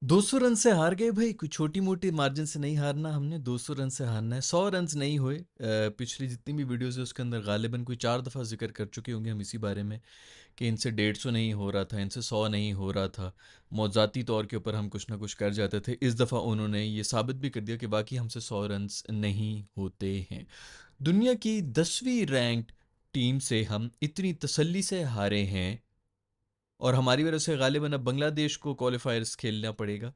200 run से हार गए भाई, कोई छोटी मोटी मार्जिन से नहीं हारना, हमने 200 रन से हारना है। 100 रन नहीं हुए। पिछली जितनी भी वीडियोस है उसके अंदर गालिबन कोई 4 दफ़ा जिक्र कर चुके होंगे हम इसी बारे में कि इनसे 150 नहीं हो रहा था, इनसे 100 नहीं हो रहा था। मौज़ाती तौर के ऊपर हम कुछ ना कुछ कर जाते थे। इस दफ़ा उन्होंने ये साबित भी कर दिया कि बाकी हमसे 100 रन नहीं होते हैं। दुनिया की 10वीं रैंक्ड टीम से हम इतनी तसल्ली से हारे हैं और हमारी वजह से गालिबन अब बांग्लादेश को क्वालिफायर्स खेलना पड़ेगा।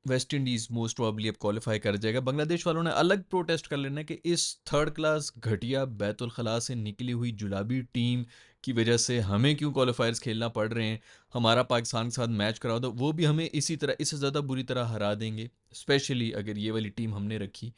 वेस्ट इंडीज़ मोस्ट प्रॉब्ली अब क्वालिफाई कर जाएगा। बांग्लादेश वालों ने अलग प्रोटेस्ट कर लेना है कि इस थर्ड क्लास घटिया बैतुल खला से निकली हुई जुलाबी टीम की वजह से हमें क्यों क्वालिफायर्स खेलना पड़ रहे हैं। हमारा पाकिस्तान के साथ मैच कराओ तो वो भी हमें इसी तरह, इससे ज़्यादा बुरी तरह हरा देंगे, स्पेशली अगर ये वाली टीम हमने रखी।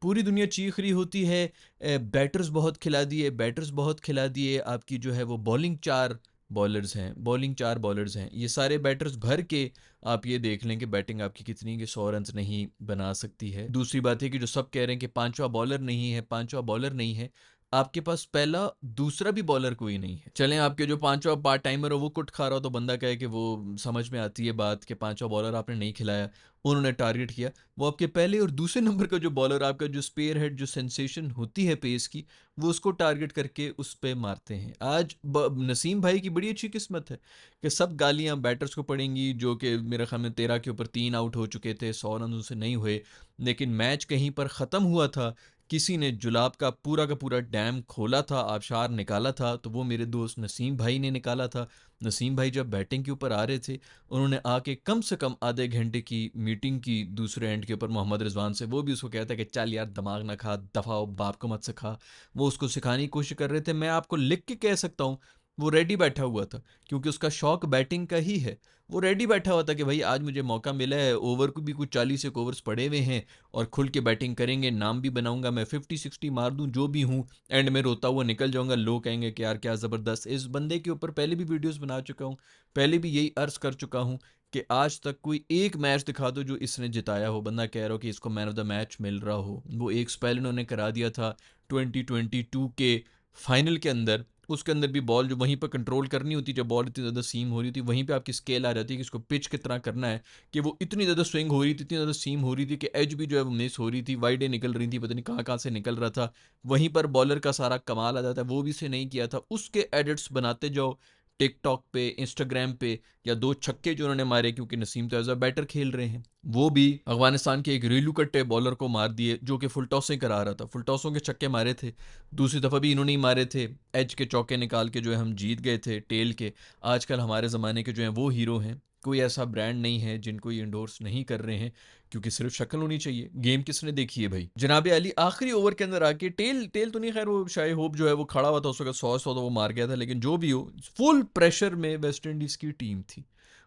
पूरी दुनिया चीख रही होती है बैटर्स बहुत खिला दिए, बैटर्स बहुत खिला दिए, आपकी जो है वो बॉलिंग 4 बॉलर्स हैं, बॉलिंग 4 बॉलर्स हैं, ये सारे बैटर्स भर के आप ये देख लें कि बैटिंग आपकी कितनी कि 100 रन नहीं बना सकती है। दूसरी बात है कि जो सब कह रहे हैं कि पांचवा बॉलर नहीं है, पांचवा बॉलर नहीं है, आपके पास पहला दूसरा भी बॉलर कोई नहीं है। चलें आपके जो पांचवा पार्ट टाइमर हो वो कुट खा रहा हो तो बंदा कहे कि वो समझ में आती है बात कि पांचवा बॉलर आपने नहीं खिलाया, उन्होंने टारगेट किया। वो आपके पहले और दूसरे नंबर का जो बॉलर, आपका जो स्पेयर हेड, जो सेंसेशन होती है पेस की, वो उसको टारगेट करके उस पर मारते हैं। आज नसीम भाई की बड़ी अच्छी किस्मत है कि सब गालियां बैटर्स को पड़ेंगी, जो कि मेरे ख्याल में 13 के ऊपर 3 आउट हो चुके थे, 100 रन उनसे नहीं हुए। लेकिन मैच कहीं पर ख़त्म हुआ था, किसी ने जुलाब का पूरा डैम खोला था, आबशार निकाला था, तो वो मेरे दोस्त नसीम भाई ने निकाला था। नसीम भाई जब बैटिंग के ऊपर आ रहे थे, उन्होंने आके कम से कम आधे घंटे की मीटिंग की दूसरे एंड के ऊपर मोहम्मद रिजवान से। वो भी उसको कहता है कि चल यार दिमाग ना खा, दफ़ा हो, बाप को मत सिखा। वो उसको सिखाने की कोशिश कर रहे थे। मैं आपको लिख के कह सकता हूँ, वो रेडी बैठा हुआ था, क्योंकि उसका शौक बैटिंग का ही है। वो रेडी बैठा हुआ था कि भाई आज मुझे मौका मिला है, ओवर को भी कुछ 40 एक ओवर्स पड़े हुए हैं और खुल के बैटिंग करेंगे, नाम भी बनाऊंगा, मैं 50-60 मार दूं जो भी हूँ, एंड में रोता हुआ निकल जाऊंगा। लोग कहेंगे कि यार क्या ज़बरदस्त। इस बंदे के ऊपर पहले भी वीडियोस बना चुका हूँ, पहले भी यही अर्ज कर चुका हूँ कि आज तक कोई एक मैच दिखा दो जो इसने जिताया हो, बंदा कह रहा हो कि इसको मैन ऑफ द मैच मिल रहा हो। वो एक स्पेल इन्होंने करा दिया था 2022 के फाइनल के अंदर। उसके अंदर भी बॉल जो वहीं पर कंट्रोल करनी होती, जब बॉल इतनी ज़्यादा सीम हो रही थी, वहीं पे आपकी स्केल आ जाती है कि इसको पिच कितना करना है, कि वो इतनी ज़्यादा स्विंग हो रही थी, इतनी ज़्यादा सीम हो रही थी कि एज भी जो है वो मिस हो रही थी, वाइडें निकल रही थी, पता नहीं कहाँ कहाँ से निकल रहा था। वहीं पर बॉलर का सारा कमाल आ जाता है, वो भी से नहीं किया था। उसके एडिट्स बनाते जाओ टिकटॉक पे, इंस्टाग्राम पे, या 2 छक्के जो उन्होंने मारे, क्योंकि नसीम तो एज अ बैटर खेल रहे हैं, वो भी अफगानिस्तान के एक रेलू कट्टे बॉलर को मार दिए जो कि फुल टॉसें करा रहा था। फुल टॉसों के छक्के मारे थे, दूसरी दफ़ा भी इन्होंने ही मारे थे, एज के चौके निकाल के जो है हम जीत गए थे, टेल के। आजकल हमारे ज़माने के जो हैं वो हीरो हैं। कोई ऐसा ब्रांड नहीं है जिनको ये इंडोर्स नहीं कर रहे हैं, क्योंकि सिर्फ शक्ल होनी चाहिए। गेम किसने देखी है भाई। जनाब अली आखिरी ओवर के अंदर आके टेल टेल तो नहीं, खैर वो शायद होप जो है वो खड़ा हुआ था उस वक्त, 100 तो वो मार गया था, लेकिन जो भी हो, फुल प्रेशर में वेस्ट इंडीज़ की टीम थी।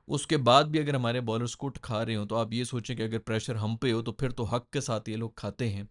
उसके बाद भी अगर हमारे बॉलर्स को खा रहे हो तो आप ये सोचें कि अगर प्रेशर हम पे हो तो फिर तो हक के साथ ये लोग खाते हैं।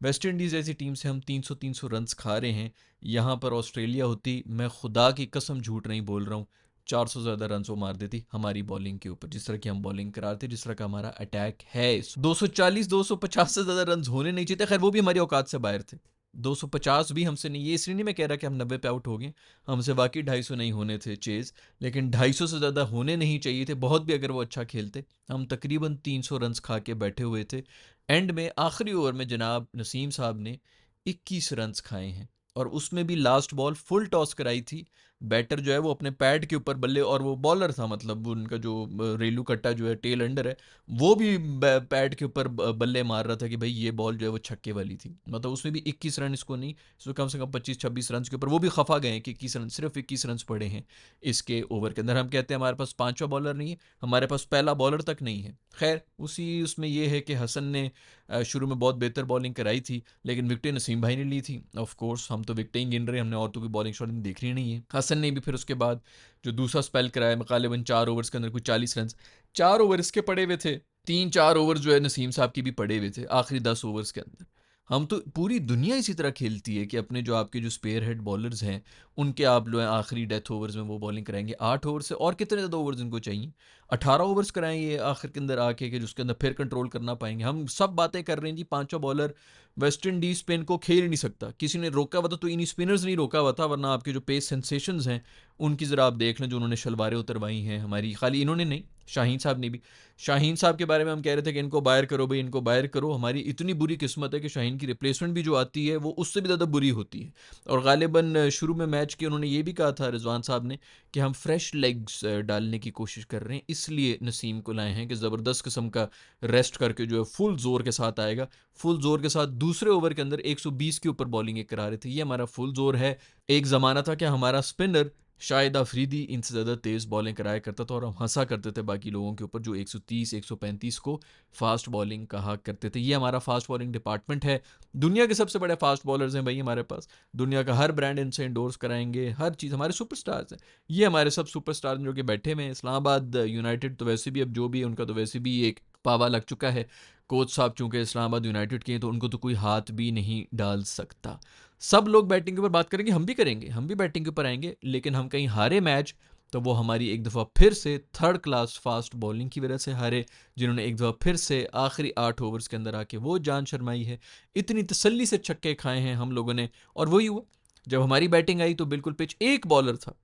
वेस्ट इंडीज़ जैसी टीम से हम 300 रन्स खा रहे हैं। यहाँ पर ऑस्ट्रेलिया होती, मैं खुदा की कसम झूठ नहीं बोल रहा हूँ, 400 ज़्यादा रन वो मार देती हमारी बॉलिंग के ऊपर, जिस तरह की हम बॉलिंग कराते, जिस तरह का हमारा अटैक है। 240-250 से ज़्यादा रन होने नहीं चाहिए, खैर वो भी हमारी औकात से बाहर थे। 250 भी हमसे नहीं, ये इसलिए नहीं मैं कह रहा कि हम 90 पे आउट हो गए, हमसे बाकी 250 नहीं होने थे चेज़, लेकिन 250 से ज़्यादा होने नहीं चाहिए थे, बहुत भी अगर वो अच्छा खेलते। हम तकरीबन 300 रन्स खा के बैठे हुए थे। एंड में आखिरी ओवर में जनाब नसीम साहब ने 21 रन्स खाए हैं, और उसमें भी लास्ट बॉल फुल टॉस कराई थी। बैटर जो है वो अपने पैड के ऊपर बल्ले, और वो बॉलर था, मतलब वो उनका जो रेलू कट्टा जो है टेल अंडर है, वो भी पैड के ऊपर बल्ले मार रहा था कि भाई ये बॉल जो है वो छक्के वाली थी। मतलब उसमें भी 21 रन इसको नहीं, इसमें कम से कम 25-26 रन के ऊपर, वो भी खफा गए हैं कि 21 रन, सिर्फ 21 रन पड़े हैं इसके ओवर के अंदर। हम कहते हैं हमारे पास पांचवा बॉलर नहीं है, हमारे पास पहला बॉलर तक नहीं है। खैर उसी उसमें ये है कि हसन ने शुरू में बहुत बेहतर बॉलिंग कराई थी, लेकिन विकटें नसीम भाई ने ली थी। ऑफ कोर्स हम तो विकटें ही गिन रहे हैं, हमने और तो कोई बॉलिंग शॉटिंग देखनी नहीं है। हसन ने भी फिर उसके बाद जो दूसरा स्पेल कराया, गालिबन 4 ओवर्स के अंदर कुछ 40 रन, 4 ओवर इसके पड़े हुए थे, 3-4 ओवर जो है नसीम साहब की भी पड़े हुए थे आखिरी 10 ओवर्स के अंदर। हम तो, पूरी दुनिया इसी तरह खेलती है कि अपने जो आपके जो स्पेयर हेड बॉलर्स हैं उनके आप लो आखिरी डेथ ओवर्स में वो बॉलिंग कराएंगे 8 ओवर से, और कितने ज़्यादा ओवर्स उनको चाहिए? 18 ओवर्स कराएंगे आखिर के अंदर आके कि जिसके अंदर फिर कंट्रोल करना पाएंगे। हम सब बातें कर रहे हैं जी, पांचों बॉलर वेस्ट इंडीज स्पिन को खेल ही नहीं सकता, किसी ने रोका हुआ था तो इन्हीं स्पिनर्स नहीं रोका हुआ था, वरना आपके जो पेस सेंसेशंस हैं उनकी ज़रा आप देख लें, जो उन्होंने शलवारें उतरवाई हैं हमारी, खाली इन्होंने नहीं, शाहीन साहब ने भी। शाहीन साहब के बारे में हम कह रहे थे कि इनको बाहर करो भाई, इनको बाहर करो। हमारी इतनी बुरी किस्मत है कि शाहीन की रिप्लेसमेंट भी जो आती है वो उससे भी ज़्यादा बुरी होती है। और गालिबन शुरू में मैच के उन्होंने ये भी कहा था रिजवान साहब ने कि हम फ्रेश लेग्स डालने की कोशिश कर रहे हैं, इसलिए नसीम को लाए हैं कि ज़बरदस्त किस्म का रेस्ट करके जो है फुल जोर के साथ आएगा। फुल जोर के साथ दूसरे ओवर के अंदर 120 के ऊपर बॉलिंग करा रहे थे, ये हमारा फुल जोर है। एक ज़माना था कि हमारा स्पिनर शाहिद अफरीदी इनसे ज़्यादा तेज़ बॉलिंग कराया करता था और हम हंसा करते थे बाकी लोगों के ऊपर जो 130 135 को फास्ट बॉलिंग कहा करते थे। ये हमारा फास्ट बॉलिंग डिपार्टमेंट है। दुनिया के सबसे बड़े फास्ट बॉलर्स हैं भाई हमारे पास, दुनिया का हर ब्रांड इनसे इंडोर्स कराएंगे, हर चीज़ हमारे सुपरस्टार्स हैं। ये हमारे सब सुपरस्टार जो कि बैठे हुए हैं। इस्लामाबाद यूनाइटेड तो वैसे भी अब जो भी है उनका तो वैसे भी एक पावा लग चुका है। कोच साहब चूंकि इस्लामाबाद यूनाइटेड के हैं तो उनको तो कोई हाथ भी नहीं डाल सकता। सब लोग बैटिंग के ऊपर बात करेंगे, हम भी करेंगे, हम भी बैटिंग के ऊपर आएंगे, लेकिन हम कहीं हारे मैच तो वो हमारी एक दफ़ा फिर से थर्ड क्लास फास्ट बॉलिंग की वजह से हारे, जिन्होंने एक दफ़ा फिर से आखिरी 8 ओवर्स के अंदर आके वो जान शर्माई है। इतनी तसल्ली से छक्के खाए हैं हम लोगों ने, और वही हुआ जब हमारी बैटिंग आई तो बिल्कुल पिच, एक बॉलर था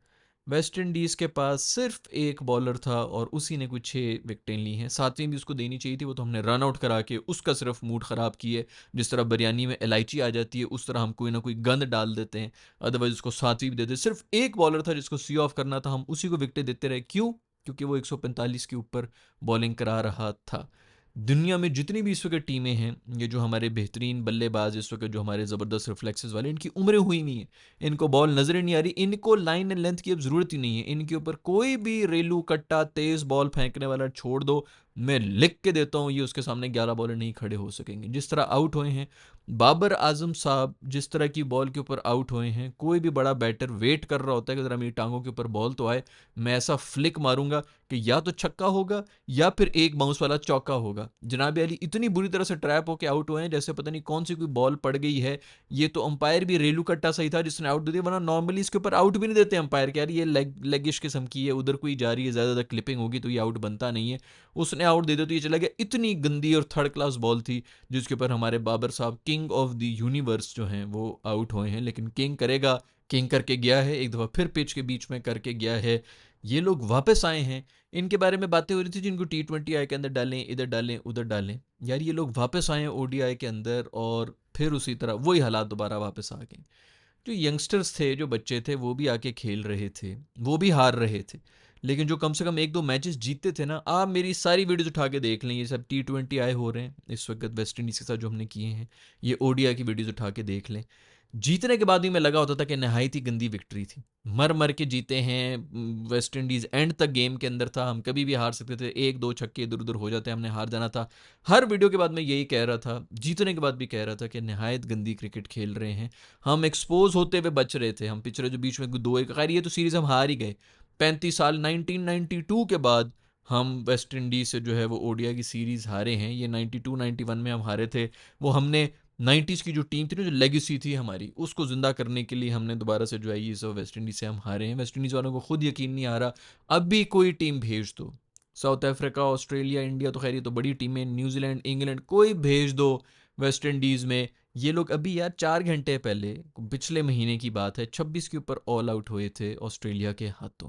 वेस्ट इंडीज़ के पास, सिर्फ एक बॉलर था और उसी ने कुछ 6 विकेटें ली हैं। सातवीं भी उसको देनी चाहिए थी, वो तो हमने रन आउट करा के उसका सिर्फ मूड ख़राब किए। जिस तरह बिरयानी में इलायची आ जाती है उस तरह हम कोई ना कोई गंद डाल देते हैं, अदरवाइज उसको सातवीं भी देते। सिर्फ एक बॉलर था जिसको सी ऑफ करना था, हम उसी को विकेटें देते रहे। क्यों? क्योंकि वो 145 के ऊपर बॉलिंग करा रहा था। दुनिया में जितनी भी इस वक्त टीमें हैं, ये जो हमारे बेहतरीन बल्लेबाज इस वक्त जो हमारे ज़बरदस्त रिफ्लेक्सेस वाले, इनकी उम्रें हुई नहीं है, इनको बॉल नज़र ही नहीं आ रही, इनको लाइन एंड लेंथ की अब ज़रूरत ही नहीं है। इनके ऊपर कोई भी रेलू कट्टा तेज़ बॉल फेंकने वाला छोड़ दो, मैं लिख के देता हूँ ये उसके सामने 11 बॉलर नहीं खड़े हो सकेंगे। जिस तरह आउट हुए हैं बाबर आजम साहब, जिस तरह की बॉल के ऊपर आउट हुए हैं, कोई भी बड़ा बैटर वेट कर रहा होता है कि ज़रा मेरी टांगों के ऊपर बॉल तो आए, मैं ऐसा फ्लिक मारूंगा कि या तो छक्का होगा या फिर एक बाउंस वाला चौका होगा। जनाब अली इतनी बुरी तरह से ट्रैप होकर आउट हुए हैं जैसे पता नहीं कौन सी कोई बॉल पड़ गई है। ये तो अंपायर भी रेलू कट्टा सही था जिसने आउट दे दिया, वरना नॉर्मली इसके ऊपर आउट भी नहीं देते अंपायर के, यार ये लेगिश किस्म की है, उधर कोई जा रही है, ज़्यादा क्लिपिंग होगी तो ये आउट बनता नहीं है। उसने आउट दे दिया तो ये चला गया। इतनी गंदी और थर्ड क्लास बॉल थी जिसके ऊपर हमारे बाबर साहब किंग ऑफ द यूनिवर्स जो हैं वो आउट हुए हैं। लेकिन किंग करेगा, किंग करके गया है, एक दफ़ा फिर पिच के बीच में करके गया है। ये लोग वापस आए हैं, इनके बारे में बातें हो रही थी जिनको T20I के अंदर डालें, इधर डालें, उधर डालें। यार ये लोग वापस आए हैं ODI के अंदर और फिर उसी तरह वही हालात दोबारा वापस आ गए। जो यंगस्टर्स थे, जो बच्चे थे, वो भी आके खेल रहे थे, वो भी हार रहे थे, लेकिन जो कम से कम एक दो मैचेस जीतते थे ना, आप मेरी सारी वीडियोस उठा के देख लें, ये सब T20I हो रहे हैं इस वक्त वेस्ट इंडीज़ के साथ जो हमने किए हैं, ये ODI की वीडियोस उठा के देख लें। जीतने के बाद भी मैं लगा होता था कि नहायत ही गंदी विक्ट्री थी, मर मर के जीते हैं। वेस्ट इंडीज़ एंड तक गेम के अंदर था, हम कभी भी हार सकते थे, एक दो छक्के इधर उधर हो जाते, हमने हार जाना था। हर वीडियो के बाद मैं यही कह रहा था, जीतने के बाद भी कह रहा था कि नहायत गंदी क्रिकेट खेल रहे हैं। हम एक्सपोज होते हुए बच रहे थे, हम पिछले जो बीच में 2-1, खैर ये तो सीरीज़ हम हार ही गए। 35 साल 1992 के बाद हम वेस्ट इंडीज़ से जो है वो ODI की सीरीज़ हारे हैं। ये 92-91 में हम हारे थे, वो हमने 90s की जो टीम थी ना, जो लेगेसी थी हमारी, उसको ज़िंदा करने के लिए हमने दोबारा से जो है ये सब वेस्ट इंडीज़ से हम हारे हैं। वेस्ट इंडीज़ वालों को खुद यकीन नहीं आ रहा, अब भी कोई टीम भेज दो, साउथ अफ्रीका, ऑस्ट्रेलिया, इंडिया तो खैर ये तो बड़ी टीमें, न्यूजीलैंड, इंग्लैंड, कोई भेज दो वेस्ट इंडीज़ में। ये लोग अभी यार 4 घंटे पहले, पिछले महीने की बात है, 26 के ऊपर ऑल आउट हुए थे ऑस्ट्रेलिया के हाथों।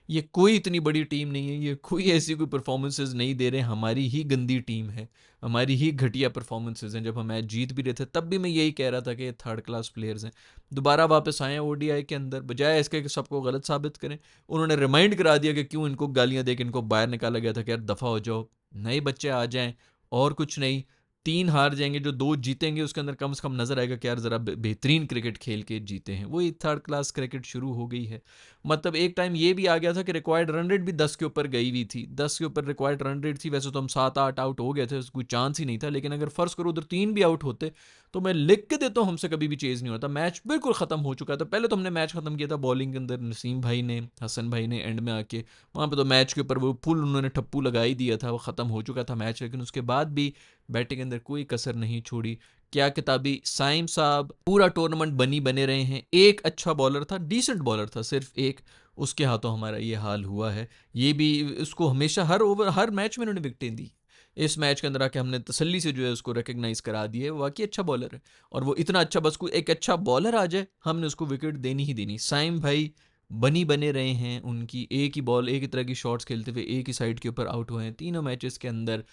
ये कोई इतनी बड़ी टीम नहीं है, ये कोई ऐसी कोई परफॉर्मेंसेज नहीं दे रहे, हमारी ही गंदी टीम है, हमारी ही घटिया परफॉर्मेंसेज हैं। जब हम मैच जीत भी रहे थे तब भी मैं यही कह रहा था कि ये थर्ड क्लास प्लेयर्स हैं। दोबारा वापस आए हैं ODI के अंदर, बजाय इसके कि सबको गलत साबित करें, उन्होंने रिमाइंड करा दिया कि क्यों इनको गालियां दे के इनको बाहर निकाला गया था कि यार दफ़ा हो जाओ, नए बच्चे आ जाएं, और कुछ नहीं। 3 हार जाएंगे, जो 2 जीतेंगे उसके अंदर कम से कम नजर आएगा कि यार ज़रा बेहतरीन क्रिकेट खेल के जीते हैं। वही थर्ड क्लास क्रिकेट शुरू हो गई है। मतलब एक टाइम ये भी आ गया था कि रिक्वायर्ड रन रेट भी 10 के ऊपर गई हुई थी, 10 के ऊपर रिक्वायर्ड रन रेट थी। वैसे तो हम 7-8 आउट हो गए थे, कोई चांस ही नहीं था, लेकिन अगर फ़र्ज़ करो उधर 3 भी आउट होते तो मैं लिख के देता हूँ, हमसे कभी भी चेज़ नहीं होता। मैच बिल्कुल ख़त्म हो चुका था। पहले तो हमने मैच ख़त्म किया था बॉलिंग के अंदर, नसीम भाई ने, हसन भाई ने एंड में आके, वहाँ पे तो मैच के ऊपर वो फुल उन्होंने ठप्पू लगा ही दिया था, वो ख़त्म हो चुका था मैच। लेकिन उसके बाद भी बैटिंग के अंदर कोई कसर नहीं छोड़ी। क्या किताबी साइम साहब पूरा टूर्नामेंट बनी बने रहे हैं। एक अच्छा बॉलर था, डिसेंट बॉलर था, सिर्फ एक, उसके हाथों हमारा ये हाल हुआ है। ये भी उसको हमेशा हर ओवर हर मैच में उन्होंने विकटें दी। इस मैच के अंदर आके हमने तसल्ली से जो है उसको रिकग्नाइज करा दिया है, वाकई अच्छा बॉलर है। और वो इतना अच्छा, बस कोई एक अच्छा बॉलर आ जाए हमने उसको विकेट देनी ही देनी। साइम भाई बनी बने रहे हैं, उनकी एक ही बॉल, एक ही तरह की शॉट्स खेलते हुए एक ही साइड के ऊपर आउट हुए हैं तीनों मैचेस के अंदर।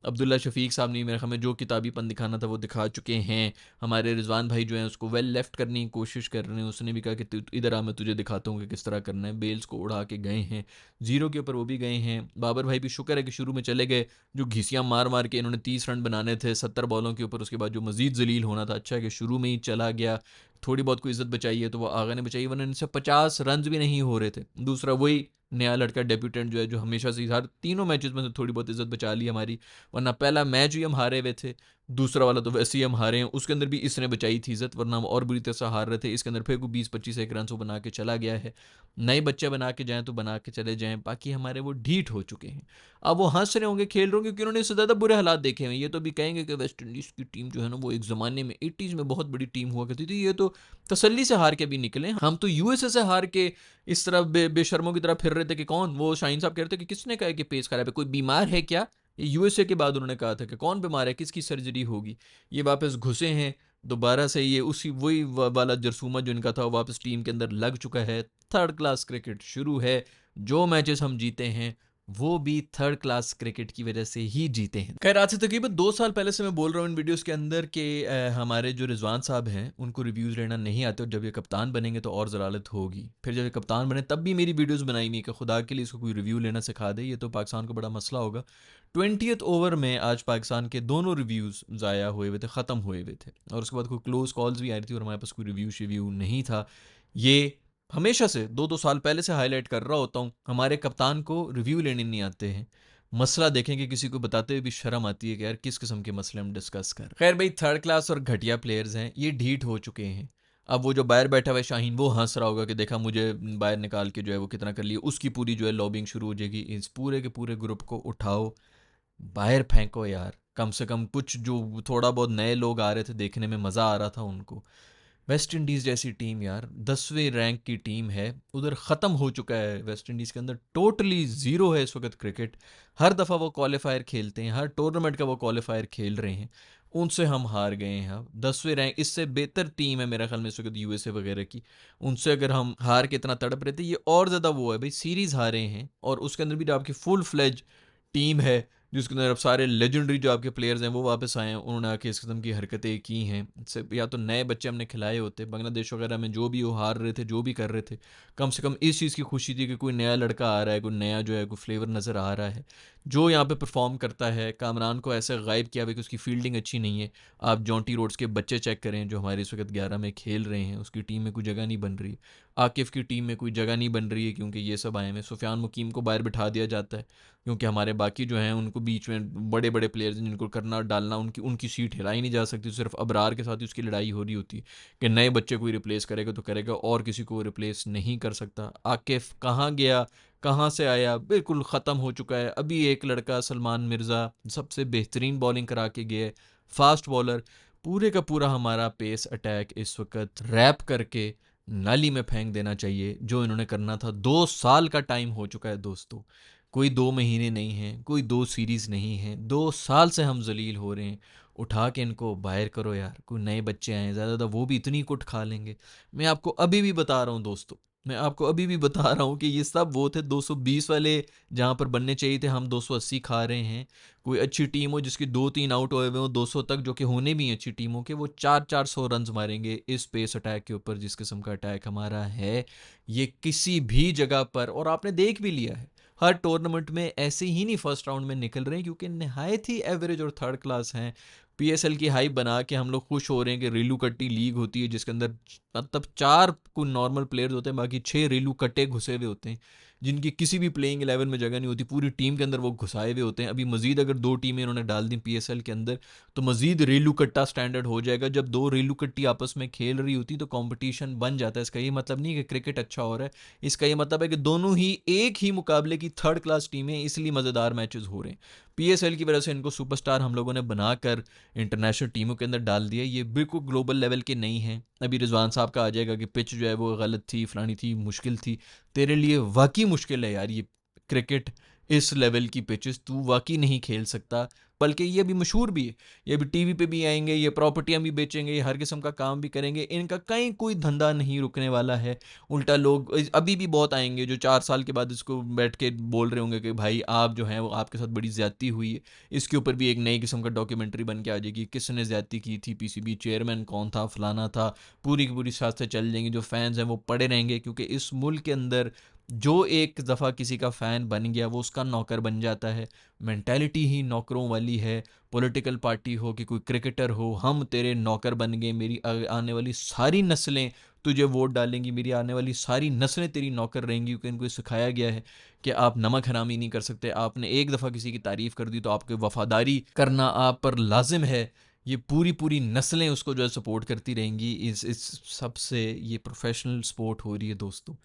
अब्दुल्ला शफीक साहब ने मेरे ख्याल में जो किताबीपन दिखाना था वो दिखा चुके हैं। हमारे रिजवान भाई जो हैं उसको वेल लेफ्ट करने की कोशिश कर रहे हैं। उसने भी कहा कि तू इधर आ, मैं तुझे दिखाता हूँ कि किस तरह करना है। बेल्स को उड़ा के गए हैं, जीरो के ऊपर वो भी गए हैं। बाबर भाई भी शुक्र है कि शुरू में चले गए, जो घिसियाँ मार मार के इन्होंने 30 रन बनाने थे 70 बॉलों के ऊपर, उसके बाद जो मजीद जलील होना था, अच्छा है कि शुरू में ही चला गया। थोड़ी बहुत कोई इज्जत बचाई है तो वो आगा ने बचाई, वरना इनसे 50 रन भी नहीं हो रहे थे। दूसरा वही नया लड़का डेब्यूटेंट जो है, जो हमेशा से हर तीनों मैचेस में से थोड़ी बहुत इज्जत बचा ली हमारी, वरना पहला मैच भी हम हारे हुए थे, दूसरा वाला तो वैसे ही हम हारे हैं, उसके अंदर भी इसने बचाई थी इज्जत, वरना हम और बुरी तरह से हार रहे थे। इसके अंदर फिर को 20-25 एक रन बना के चला गया है। नए बच्चे बना के जाएं तो बना के चले जाएं, बाकी हमारे वो ढीठ हो चुके हैं। अब वो हंस रहे होंगे, खेल रहे होंगे, क्योंकि उन्होंने इससे ज़्यादा बुरे हालात देखे हैं। ये तो भी कहेंगे कि वेस्ट इंडीज़ की टीम जो है ना वो एक ज़माने में 80s में बहुत बड़ी टीम हुआ करती थी, ये तो तसल्ली से हार के भी निकले। हम तो यूएसए से हार के इस तरह बेशर्मों की तरह फिर रहे थे कि कौन, वो शाहीन साहब कह रहे थे कि किसने कहा कि पेस खराब है, कोई बीमार है क्या। ये यूएसए के बाद उन्होंने कहा था कि कौन बीमार है, किसकी सर्जरी होगी। ये वापस घुसे हैं दोबारा से, ये उसी वही वाला जरसूमा जो इनका था वापस टीम के अंदर लग चुका है। थर्ड क्लास क्रिकेट शुरू है। जो मैचेस हम जीते हैं वो भी थर्ड क्लास क्रिकेट की वजह से ही जीते हैं। खैर, आज से तकरीबन 2 साल पहले से मैं बोल रहा हूँ इन वीडियोस के अंदर कि हमारे जो रिजवान साहब हैं उनको रिव्यूज़ लेना नहीं आते, और जब ये कप्तान बनेंगे तो और ज़लालत होगी। फिर जब ये कप्तान बने तब भी मेरी वीडियोस बनाई नहीं कि खुदा के लिए इसको कोई रिव्यू लेना सिखा दे, ये तो पाकिस्तान को बड़ा मसला होगा। 20th ओवर में आज पाकिस्तान के दोनों रिव्यूज़ ज़ाया हुए हुए थे, ख़त्म हुए हुए थे, और उसके बाद कोई क्लोज कॉल्स भी आ रही थी और हमारे पास कोई रिव्यू शिव्यू नहीं था। ये हमेशा से 2-2 साल पहले से हाईलाइट कर रहा होता हूँ, हमारे कप्तान को रिव्यू लेने नहीं आते हैं। मसला देखें कि किसी को बताते हुए भी शर्म आती है कि यार किस किस्म के मसले हम डिस्कस कर। खैर भाई, थर्ड क्लास और घटिया प्लेयर्स हैं, ये ढीठ हो चुके हैं। अब वो जो बाहर बैठा हुआ है शाहीन, वो हंस रहा होगा कि देखा मुझे बाहर निकाल के जो है वो कितना कर लिया, उसकी पूरी जो है लॉबिंग शुरू हो जाएगी। इस पूरे के पूरे ग्रुप को उठाओ, बाहर फेंको यार। कम से कम कुछ जो थोड़ा बहुत नए लोग आ रहे थे, देखने में मज़ा आ रहा था उनको। वेस्ट इंडीज़ जैसी टीम यार 10वें रैंक की टीम है, उधर ख़त्म हो चुका है। वेस्ट इंडीज़ के अंदर टोटली ज़ीरो है इस वक्त क्रिकेट। हर दफ़ा वो क्वालिफायर खेलते हैं, हर टूर्नामेंट का वो क्वालिफायर खेल रहे हैं, उनसे हम हार गए हैं। अब 10वें रैंक, इससे बेहतर टीम है मेरा ख्याल में इस वक्त यूएसए वगैरह की, उनसे अगर हम हार के इतना तड़प रहे थे, ये और ज़्यादा वो है भाई, सीरीज़ हारे हैं और उसके अंदर भी जो आपकी फुल फ्लेज टीम है, जिसके अंदर अब सारे लेजेंडरी जो आपके प्लेयर्स हैं वो वापस आए हैं, उन्होंने आके इस किस्म की हरकतें की हैं। या तो नए बच्चे हमने खिलाए होते, बांग्लादेश वगैरह में जो भी वो हार रहे थे, जो भी कर रहे थे, कम से कम इस चीज़ की खुशी थी कि कोई नया लड़का आ रहा है, कोई नया जो है कोई फ्लेवर नज़र आ रहा है जो यहाँ पे परफॉर्म करता है। कामरान को ऐसे गायब किया हुआ कि उसकी फील्डिंग अच्छी नहीं है। आप जॉन्टी रोड्स के बच्चे चेक करें जो हमारे इस वक्त 11 में खेल रहे हैं, उसकी टीम में कोई जगह नहीं बन रही। आकिफ़ की टीम में कोई जगह नहीं बन रही है क्योंकि ये सब आए हैं। सुफियान मुकीम को बाहर बिठा दिया जाता है क्योंकि हमारे बाकी जो हैं उनको बीच में बड़े बड़े प्लेयर्स हैं जिनको करना डालना, उनकी उनकी सीट हिलाई नहीं जा सकती। सिर्फ अबरार के साथ ही उसकी लड़ाई हो रही होती है कि नए बच्चे कोई रिप्लेस करेगा तो करेगा, और किसी को रिप्लेस नहीं कर सकता। आकिफ कहाँ गया, कहाँ से आया, बिल्कुल ख़त्म हो चुका है। अभी एक लड़का सलमान मिर्ज़ा सबसे बेहतरीन बॉलिंग करा के गया है, फास्ट बॉलर। पूरे का पूरा हमारा पेस अटैक इस वक्त रैप करके नाली में फेंक देना चाहिए, जो इन्होंने करना था। 2 साल का टाइम हो चुका है दोस्तों, कोई 2 महीने नहीं हैं, कोई 2 सीरीज़ नहीं है, 2 साल से हम जलील हो रहे हैं। उठा के इनको बाहर करो यार। कोई नए बच्चे आए ज़्यादा, वो भी इतनी कुट खा लेंगे। मैं आपको अभी भी बता रहा हूँ दोस्तों, मैं आपको अभी भी बता रहा हूँ कि ये सब वो थे 220 वाले, जहाँ पर बनने चाहिए थे हम 280 खा रहे हैं। कोई अच्छी टीम हो जिसकी 2-3 आउट हुए हुए हो 200 तक, जो कि होने भी अच्छी टीमों के, वो 400 रन मारेंगे इस पेस अटैक के ऊपर जिस किस्म का अटैक हमारा है। ये किसी भी जगह पर, और आपने देख भी लिया है, हर टूर्नामेंट में ऐसे ही नहीं फर्स्ट राउंड में निकल रहे हैं क्योंकि नहायत ही एवरेज और थर्ड क्लास हैं। पीएसएल की हाइप बना के हम लोग खुश हो रहे हैं कि रेलू कट्टी लीग होती है जिसके अंदर मतलब 4 को नॉर्मल प्लेयर्स होते हैं, बाकी 6 रेलू कट्टे घुसे हुए होते हैं। जिनकी किसी भी प्लेइंग 11 में जगह नहीं होती, पूरी टीम के अंदर वो घुसाए हुए होते हैं। अभी मजीद अगर 2 टीमें इन्होंने डाल दी पीएसएल के अंदर, तो मजीद रेलू कट्टा स्टैंडर्ड हो जाएगा। जब 2 रेलू कट्टी आपस में खेल रही होती तो कंपटीशन बन जाता है। इसका ये मतलब नहीं कि क्रिकेट अच्छा हो रहा है, इसका ये मतलब है कि दोनों ही एक ही मुकाबले की थर्ड क्लास टीमें, इसलिए मज़ेदार मैचेस हो रहे हैं। पीएसएल की वजह से इनको सुपरस्टार हम लोगों ने बनाकर इंटरनेशनल टीमों के अंदर डाल दिया। ये बिल्कुल ग्लोबल लेवल के नहीं हैं। अभी रिजवान साहब का आ जाएगा कि पिच जो है वो गलत थी, फलानी थी, मुश्किल थी। तेरे लिए वाकई मुश्किल है यार ये क्रिकेट, इस लेवल की पिचेस तू वाकई नहीं खेल सकता। बल्कि ये अभी मशहूर भी है, ये अभी टीवी पे भी आएंगे, ये प्रॉपर्टियां भी बेचेंगे, ये हर किस्म का काम भी करेंगे, इनका कहीं कोई धंधा नहीं रुकने वाला है। उल्टा लोग अभी भी बहुत आएंगे जो 4 साल के बाद इसको बैठ के बोल रहे होंगे कि भाई आप जो हैं वो आपके साथ बड़ी ज्यादती हुई है। इसके ऊपर भी एक नई किस्म का डॉक्यूमेंट्री बन के आ जाएगी, किसने ज्यादती की थी, पीसीबी चेयरमैन कौन था, फलाना था। पूरी की पूरी साथ से चल जाएंगी। जो फैंस हैं वो पड़े रहेंगे, क्योंकि इस मुल्क के अंदर जो एक दफ़ा किसी का फ़ैन बन गया वो उसका नौकर बन जाता है। मेंटालिटी ही नौकरों वाली है। पॉलिटिकल पार्टी हो कि कोई क्रिकेटर हो, हम तेरे नौकर बन गए, मेरी आने वाली सारी नस्लें तुझे वोट डालेंगी, मेरी आने वाली सारी नस्लें तेरी नौकर रहेंगी, क्योंकि इनको सिखाया गया है कि आप नमक हरामी नहीं कर सकते। आपने एक दफ़ा किसी की तारीफ़ कर दी तो आपकी वफ़ादारी करना आप पर लाजिम है। ये पूरी पूरी नस्लें उसको जो है सपोर्ट करती रहेंगी। इस सब से ये प्रोफेशनल स्पोर्ट हो रही है दोस्तों।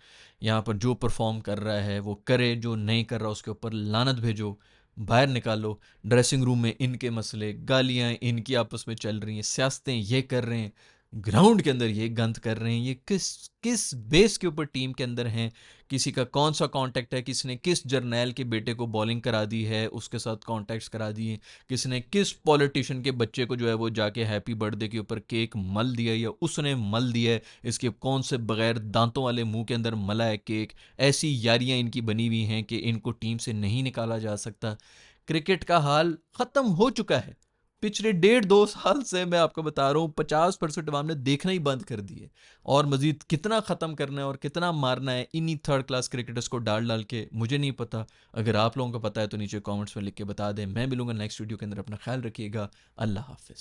यहाँ पर जो परफॉर्म कर रहा है वो करे, जो नहीं कर रहा उसके ऊपर लानत भेजो, बाहर निकालो। ड्रेसिंग रूम में इनके मसले, गालियाँ इनकी आपस में चल रही हैं, सियासतें ये कर रहे हैं, ग्राउंड के अंदर ये गंद कर रहे हैं। ये किस किस बेस के ऊपर टीम के अंदर हैं? किसी का कौन सा कांटेक्ट है, किसने किस जर्नैल के बेटे को बॉलिंग करा दी है, उसके साथ कांटेक्ट्स करा दिए, किसने किस पॉलिटिशियन के बच्चे को जो है वो जाके हैप्पी बर्थडे के ऊपर केक मल दिया या उसने मल दिया है, इसके कौन से बगैर दांतों वाले मुंह के अंदर मला है केक। ऐसी यारियां इनकी बनी हुई हैं कि इनको टीम से नहीं निकाला जा सकता। क्रिकेट का हाल ख़त्म हो चुका है। पिछले 1.5-2 साल से मैं आपको बता रहा हूँ 50% अवाम ने देखना ही बंद कर दिए। और मजीद कितना ख़त्म करना है और कितना मारना है इन्हीं थर्ड क्लास क्रिकेटर्स को डाल डाल के, मुझे नहीं पता। अगर आप लोगों को पता है तो नीचे कमेंट्स में लिख के बता दें। मैं मिलूंगा नेक्स्ट वीडियो के अंदर। अपना ख्याल रखिएगा। अल्लाह हाफिज़।